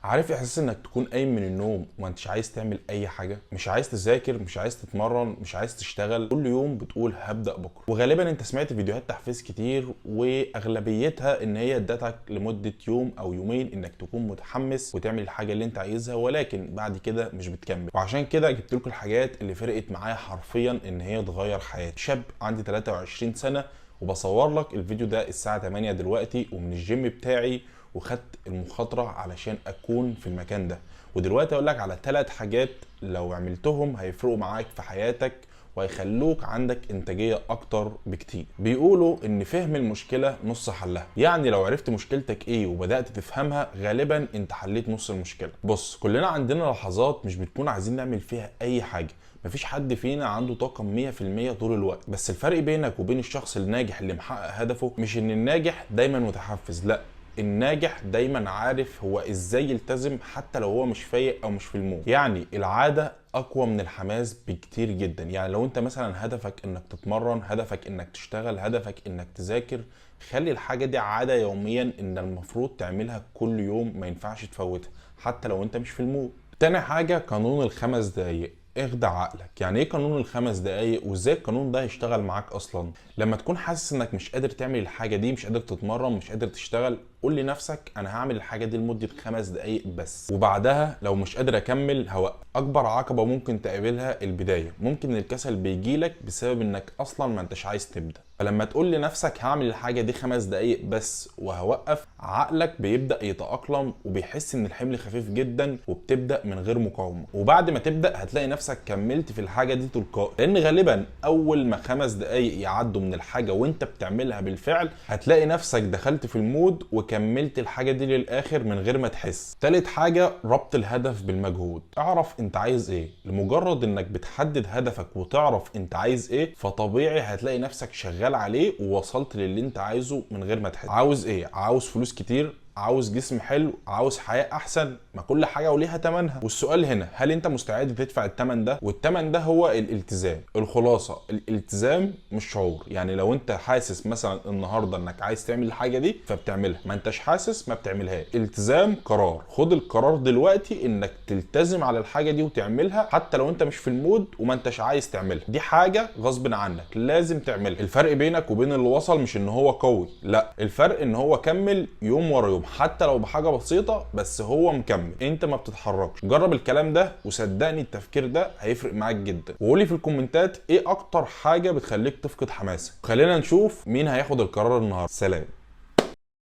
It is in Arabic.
عارف احساس انك تكون قايم من النوم وما انتش عايز تعمل اي حاجه، مش عايز تذاكر، مش عايز تتمرن، مش عايز تشتغل، كل يوم بتقول هبدا بكره. وغالبا انت سمعت فيديوهات تحفيز كتير واغلبيتها ان هي ادتك لمده يوم او يومين انك تكون متحمس وتعمل الحاجه اللي انت عايزها، ولكن بعد كده مش بتكمل. وعشان كده جبت لكم الحاجات اللي فرقت معايا حرفيا ان هي تغير حياتي. شاب عندي 23 سنه وبصور لك الفيديو ده الساعه 8 دلوقتي ومن الجيم بتاعي، وخدت المخاطره علشان اكون في المكان ده. ودلوقتي اقول لك على 3 حاجات لو عملتهم هيفرقوا معاك في حياتك وهيخلوك عندك انتاجيه اكتر بكتير. بيقولوا ان فهم المشكله نص حلها، يعني لو عرفت مشكلتك ايه وبدات تفهمها غالبا انت حليت نص المشكله. بص، كلنا عندنا لحظات مش بتكون عايزين نعمل فيها اي حاجه، مفيش حد فينا عنده طاقه 100% طول الوقت. بس الفرق بينك وبين الشخص الناجح اللي محقق هدفه مش ان الناجح دايما متحفز، لا، الناجح دايما عارف هو ازاي يلتزم حتى لو هو مش فايق او مش في المود. يعني العاده اقوى من الحماس بكتير جدا. يعني لو انت مثلا هدفك انك تتمرن، هدفك انك تشتغل، هدفك انك تذاكر، خلي الحاجه دي عاده يوميا ان المفروض تعملها كل يوم، ما ينفعش تفوتها حتى لو انت مش في المود. تاني حاجه قانون ال5 دقايق. اخدع عقلك. يعني ايه قانون ال5 دقايق وازاي القانون ده هيشتغل معاك اصلا؟ لما تكون حاسس انك مش قادر تعمل الحاجه دي، مش قادر تتمرن، مش قادر تشتغل، قول لنفسك انا هعمل الحاجه دي لمده 5 دقايق بس، وبعدها لو مش قادر اكمل هوقف. اكبر عقبه ممكن تقابلها البدايه. ممكن الكسل بيجيلك بسبب انك اصلا ما انتش عايز تبدا. فلما تقول لنفسك هعمل الحاجه دي 5 دقايق بس وهوقف، عقلك بيبدا يتاقلم وبيحس ان الحمل خفيف جدا وبتبدا من غير مقاومه. وبعد ما تبدا هتلاقي نفسك كملت في الحاجه دي تلقائي، لان غالبا اول ما 5 دقايق يعدوا من الحاجه وانت بتعملها بالفعل هتلاقي نفسك دخلت في المود وكملت الحاجه دي للاخر من غير ما تحس. تالت حاجه ربط الهدف بالمجهود. اعرف انت عايز ايه. لمجرد انك بتحدد هدفك وتعرف انت عايز ايه فطبيعي هتلاقي نفسك شغال عليه ووصلت للي انت عايزه من غير ما تحس. عاوز ايه؟ عاوز فلوس كتير، عاوز جسم حلو، عاوز حياة احسن، ما كل حاجة وليها تمنها. والسؤال هنا، هل انت مستعد تدفع التمن ده؟ والتمن ده هو الالتزام. الخلاصة، الالتزام مش شعور. يعني لو انت حاسس مثلا النهاردة انك عايز تعمل الحاجة دي فبتعملها، ما انتش حاسس ما بتعملهاش. التزام قرار. خد القرار دلوقتي انك تلتزم على الحاجة دي وتعملها حتى لو انت مش في المود وما انتش عايز تعملها. دي حاجة غصب عنك لازم تعملها. الفرق بينك وبين اللي وصل مش ان هو قوي، لا، الفرق ان هو كمل يوم ورا يوم حتى لو بحاجه بسيطه، بس هو مكمل، انت ما بتتحركش. جرب الكلام ده وصدقني التفكير ده هيفرق معاك جدا. وقولي في الكومنتات ايه اكتر حاجه بتخليك تفقد حماسك. خلينا نشوف مين هياخد القرار النهارده. سلام.